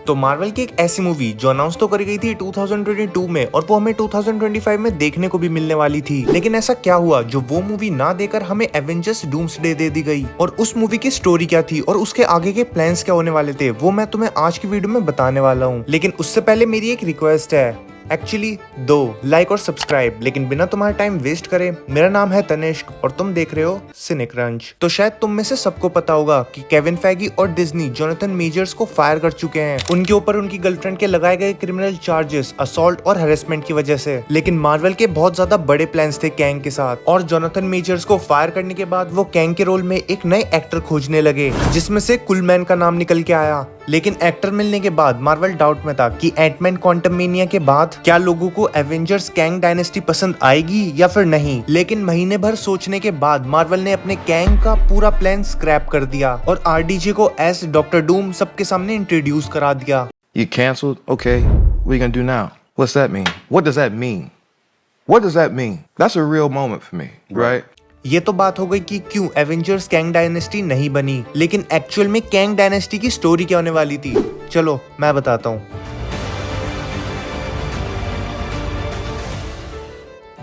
तो मार्वल की एक ऐसी मूवी जो अनाउंस तो करी गई थी 2022 में और वो हमें 2025 में देखने को भी मिलने वाली थी, लेकिन ऐसा क्या हुआ जो वो मूवी ना देकर हमें एवेंजर्स डूम्सडे दे दी गई। और उस मूवी की स्टोरी क्या थी और उसके आगे के प्लान्स क्या होने वाले थे वो मैं तुम्हें आज की वीडियो में बताने वाला हूँ। लेकिन उससे पहले मेरी एक रिक्वेस्ट है, एक्चुअली दो लाइक और सब्सक्राइब। लेकिन बिना तुम्हारा टाइम वेस्ट करे, मेरा नाम है तनिष्क और तुम देख रहे हो सिनेक्रंच। तो शायद तुम में से सबको पता होगा कि केविन फैगी और डिज्नी जोनाथन मेजर्स को फायर कर चुके हैं उनके ऊपर उनकी गर्लफ्रेंड के लगाए गए क्रिमिनल चार्जेस असॉल्ट और हैरेसमेंट की वजह से। लेकिन मार्वल के बहुत ज्यादा बड़े प्लान्स थे कैंग के साथ, और जोनाथन मेजर्स को फायर करने के बाद वो कैंग के रोल में एक नए एक्टर खोजने लगे जिसमें से कुलमैन का नाम निकल के आया। लेकिन एक्टर मिलने के बाद मार्वल डाउट में था कि एंटमैन क्वांटममेनिया के बाद क्या लोगों को एवेंजर्स कैंग डायनेस्टी पसंद आएगी या फिर नहीं। लेकिन महीने भर सोचने के बाद मार्वल ने अपने कैंग का पूरा प्लान स्क्रैप कर दिया और आरडीजे को एज डॉक्टर डूम सबके सामने इंट्रोड्यूस करा दिया। You canceled? Okay. What are you gonna do now? What's that mean? What does that mean? What does that mean? That's a real moment for me, right? ये तो बात हो गई कि क्यों एवेंजर्स कैंग डायनेस्टी नहीं बनी, लेकिन एक्चुअल में कैंग डायनेस्टी की स्टोरी क्या होने वाली थी, चलो मैं बताता हूँ।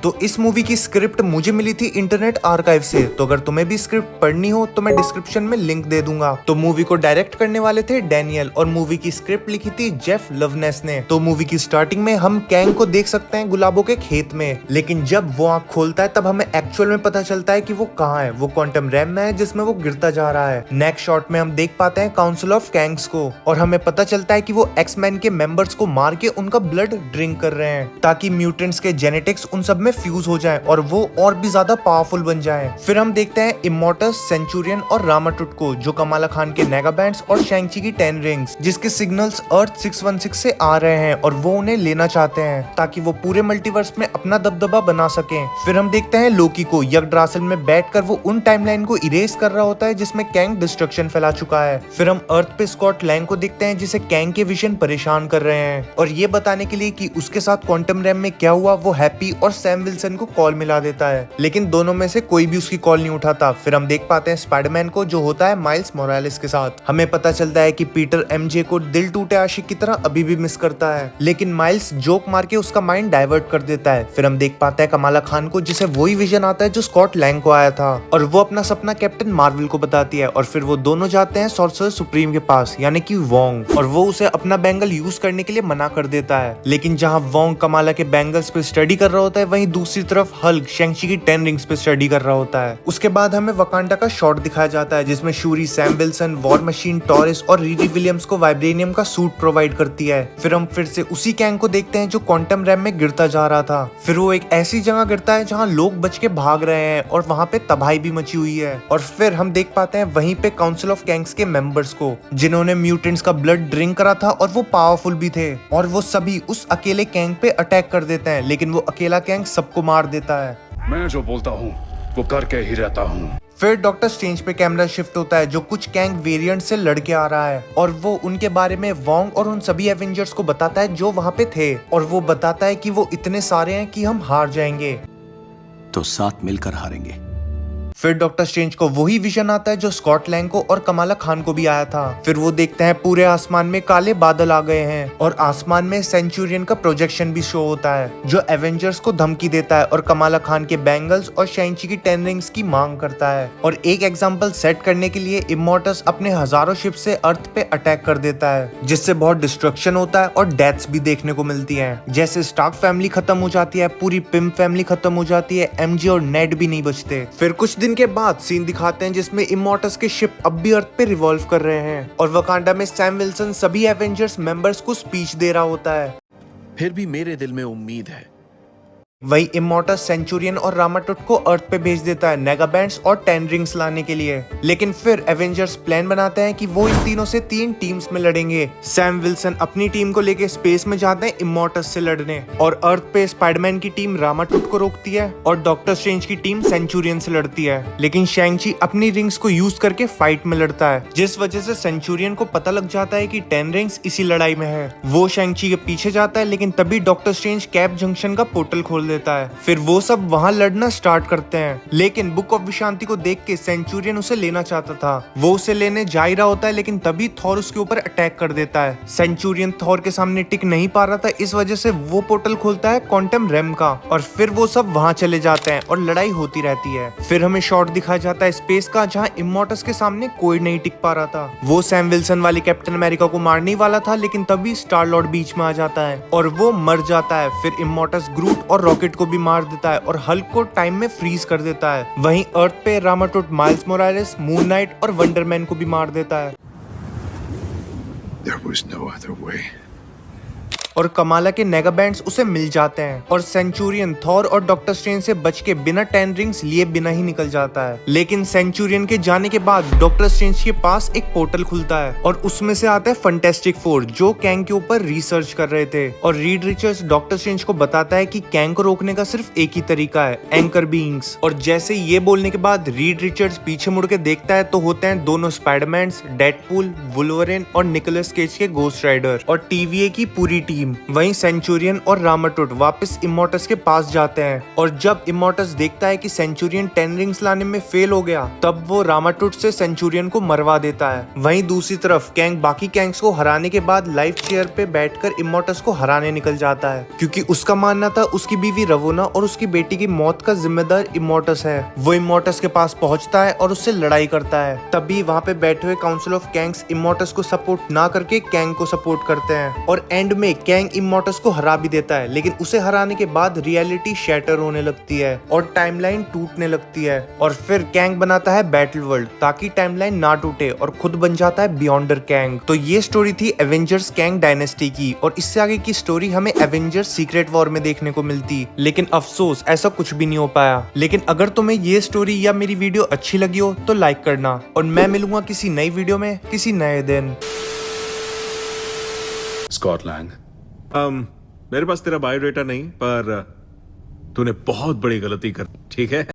तो इस मूवी की स्क्रिप्ट मुझे मिली थी इंटरनेट आर्काइव से, तो अगर तुम्हें भी स्क्रिप्ट पढ़नी हो तो मैं डिस्क्रिप्शन में लिंक दे दूंगा। तो मूवी को डायरेक्ट करने वाले थे डैनियल और मूवी की स्क्रिप्ट लिखी थी जेफ लवनेस ने। तो मूवी की स्टार्टिंग में हम कैंग को देख सकते हैं गुलाबों के खेत में, लेकिन जब वो आंख खोलता है तब हमें एक्चुअल में पता चलता है कि वो कहाँ है। वो क्वांटम रैम में है जिसमें वो गिरता जा रहा है। नेक्स्ट शॉट में हम देख पाते हैं काउंसिल ऑफ कैंग्स को और हमें पता चलता है कि वो एक्स मैन के मेंबर्स को मार के उनका ब्लड ड्रिंक कर रहे हैं ताकि म्यूटेंट्स के जेनेटिक्स उन सब में फ्यूज हो जाए और वो और भी ज्यादा पावरफुल बन जाएं। फिर हम देखते हैं इमोर्टस, सेंचुरियन और रामाटुट को जो कमाला खान के नेगा बैंड्स और शैंग-ची की 10 रिंग्स जिसके सिग्नल्स अर्थ 616 से आ रहे हैं और वो उन्हें लेना चाहते हैं ताकि वो पूरे मल्टीवर्स में अपना दबदबा बना सकें। फिर हम देखते हैं लोकी को यगड्रासिल में बैठकर वो उन टाइमलाइन को इरेज कर रहा होता है जिसमें कैंग डिस्ट्रक्शन फैला चुका है। फिर हम अर्थ पे स्कॉट लैंग को देखते हैं जिसे कैंग के विजन परेशान कर रहे हैं और ये बताने के लिए कि उसके साथ क्वांटम रैम में क्या हुआ वो हैप्पी और सैम विल्सन को कॉल मिला देता है, लेकिन दोनों में से कोई भी उसकी कॉल नहीं उठाता। फिर हम देख पाते हैं स्पाइडरमैन को जो होता है माइल्स मोरालेस के साथ। हमें पता चलता है कि पीटर एमजे को दिल टूटे आशिक की तरह अभी भी मिस करता है, लेकिन माइल्स जोक मार के उसका माइंड डाइवर्ट कर देता है। फिर हम देख पाते हैं कमाला खान को जिसे वही विजन आता है जो स्कॉट लैंग को आया था और वो अपना सपना कैप्टन मार्वल को बताती है और फिर वो दोनों जाते हैं सॉर्सरर सुप्रीम के पास यानी कि वोंग, और वो उसे अपना बैंगल यूज करने के लिए मना कर देता है। लेकिन जहाँ वोंग कमाला के बैंगल्स पे स्टडी कर रहा होता है वहीं दूसरी तरफ हल्क शैंग-ची की 10 रिंग्स पे स्टडी कर रहा होता है। उसके बाद हमें वकांडा का शॉट दिखाया जाता है जिसमें शूरी, Sam Wilson, war machine, Taurus और रीडी विलियम्स को वाइब्रेनियम का सूट प्रोवाइड करती है। फिर हम फिर से उसी कैंग को देखते हैं जो क्वांटम रैम में गिरता जा रहा था। फिर वो एक ऐसी जगह गिरता है जहाँ लोग बच के भाग रहे हैं और वहाँ पे तबाही भी मची हुई है। और फिर हम देख पाते हैं वहीं पे काउंसिल ऑफ कैंग्स के मेंबर्स को जिन्होंने म्यूटेंट्स का ब्लड ड्रिंक करा था और वो पावरफुल भी थे, और वो सभी उस अकेले कैंग पे अटैक कर देते हैं, लेकिन वो अकेला कैंग सबको मार देता है। मैं जो बोलता हूँ वो करके ही रहता हूँ। फिर डॉक्टर स्ट्रेंज पे कैमरा शिफ्ट होता है जो कुछ कैंग वेरिएंट से लड़के आ रहा है और वो उनके बारे में वोंग और उन सभी एवेंजर्स को बताता है जो वहाँ पे थे, और वो बताता है कि वो इतने सारे हैं कि हम हार जाएंगे, तो साथ मिलकर हारेंगे। फिर डॉक्टर स्ट्रेंज को वही विजन आता है जो स्कॉट लैंग को और कमाला खान को भी आया था। फिर वो देखते हैं पूरे आसमान में काले बादल आ गए हैं और आसमान में सेंचुरियन का प्रोजेक्शन भी शो होता है जो एवेंजर्स को धमकी देता है और कमाला खान के बैंगल्स और शैंग-ची की 10 रिंग्स की मांग करता है। और एक एग्जाम्पल सेट करने के लिए इमोर्टस अपने हजारों शिप से अर्थ पे अटैक कर देता है जिससे बहुत डिस्ट्रक्शन होता है और डेथ्स भी देखने को मिलती है। जैसे स्टार्क फैमिली खत्म हो जाती है, पूरी पिम फैमिली खत्म हो जाती है, एमजे और नेड भी नहीं बचते। फिर कुछ दिन के बाद सीन दिखाते हैं जिसमें इमोर्टस के शिप अब भी अर्थ पे रिवॉल्व कर रहे हैं और वकांडा में सैम विल्सन सभी एवेंजर्स मेंबर्स को स्पीच दे रहा होता है। फिर भी मेरे दिल में उम्मीद है। वही इमोर्टस सेंचुरियन और रामाटुट को अर्थ पे भेज देता है नेगा बैंड्स और 10 रिंग्स लाने के लिए, लेकिन फिर एवेंजर्स प्लान बनाते हैं कि वो इन तीनों से 3 टीम्स में लड़ेंगे। सैम विल्सन अपनी टीम को लेके स्पेस में जाते हैं इमोर्टस से लड़ने और अर्थ पे स्पाइडरमैन की टीम रामाटुट को रोकती है और डॉक्टर स्ट्रेंज की टीम सेंचुरियन से लड़ती है, लेकिन शैंग-ची अपनी रिंग्स को यूज करके फाइट में लड़ता है जिस वजह से सेंचुरियन को पता लग जाता है कि 10 रिंग्स इसी लड़ाई में है। वो शैंग-ची के पीछे जाता है, लेकिन तभी डॉक्टर स्ट्रेंज कैप जंक्शन का पोर्टल खोल देता है। फिर वो सब वहाँ लड़ना स्टार्ट करते हैं, लेकिन बुक ऑफ विशांति को देख के सेंचुरियन उसे लेना चाहता था। वो उसे लेने जा ही रहा होता है, लेकिन तभी थॉर उसके ऊपर अटैक कर देता है। सेंचुरियन थॉर के सामने टिक नहीं पा रहा था, इस वजह से वो पोर्टल खोलता है क्वांटम रेम का, और फिर वो सब वहाँ चले जाते हैं और लड़ाई होती रहती है। फिर हमें शॉट दिखाया जाता है स्पेस का, जहाँ इमॉर्टस के सामने कोई नहीं टिक पा रहा था। वो सैम विल्सन वाली कैप्टन अमेरिका को मारने ही वाला था, लेकिन तभी स्टार लॉर्ड बीच में आ जाता है और वो मर जाता है। फिर इमॉर्टस ग्रूट और रॉकेट को भी मार देता है और हल्क को टाइम में फ्रीज कर देता है। वहीं अर्थ पे रामाटोट माइल्स मोरालेस, मून नाइट और वंडरमैन को भी मार देता है। There was no other way. और कमाला के नेगा बैंड्स उसे मिल जाते हैं और सेंचुरियन थॉर और डॉक्टर स्ट्रेंज से बच के बिना 10 रिंग्स लिए बिना ही निकल जाता है। लेकिन सेंचुरियन के जाने के बाद डॉक्टर स्ट्रेंज के पास एक पोर्टल खुलता है और उसमें से आता है फंटेस्टिक फोर, जो कैंग के ऊपर रिसर्च कर रहे थे। और रीड रिचर्ड्स डॉक्टर स्ट्रेंज को बताता है कि कैंग को रोकने का सिर्फ एक ही तरीका है, एंकर बीइंग्स। और जैसे ये बोलने के बाद रीड रिचर्ड्स पीछे मुड़ के देखता है तो होते हैं दोनों स्पाइडरमैन्स, डेडपूल, वुल्वरिन और निकोलस केज के गोस्ट राइडर और TVA की पूरी टीम। वहीं सेंचुरियन और रामाटोट वापस इमॉर्टस के पास जाते हैं और जब इमॉर्टस देखता है कि सेंचुरियन 10 रिंग्स लाने में फेल हो गया, तब वो रामाटोट से सेंचुरियन को मरवा देता है। वहीं दूसरी तरफ कैंग बाकी कैंग्स को हराने के बाद लाइफ चेयर पे बैठकर इमॉर्टस को हराने निकल जाता है, क्योंकि उसका मानना था उसकी बीवी रवोना और उसकी बेटी की मौत का जिम्मेदार इमॉर्टस है। वो इमॉर्टस के पास पहुंचता है और उससे लड़ाई करता है। तभी वहाँ पे बैठे हुए काउंसिल ऑफ कैंग्स इमॉर्टस को सपोर्ट ना करके कैंग को सपोर्ट करते हैं और एंड में कैंग इमॉर्टस को हरा भी देता है। लेकिन उसे हराने के बाद रियलिटी शैटर होने लगती है और टाइमलाइन टूटने लगती है और फिर कैंग बनाता है बैटल वर्ल्ड ताकि टाइमलाइन ना टूटे और खुद बन जाता है बियॉन्डर कैंग। तो ये स्टोरी थी एवेंजर्स कैंग डायनेस्टी की और इससे आगे की स्टोरी हमें एवेंजर्स सीक्रेट वॉर में देखने को मिलती, लेकिन अफसोस ऐसा कुछ भी नहीं हो पाया। लेकिन अगर तुम्हें ये स्टोरी या मेरी वीडियो अच्छी लगी हो तो लाइक करना और मैं मिलूंगा किसी नई वीडियो में किसी नए दिन। Scott Lang. मेरे पास तेरा बायोडेटा नहीं, पर तूने बहुत बड़ी गलती कर, ठीक है।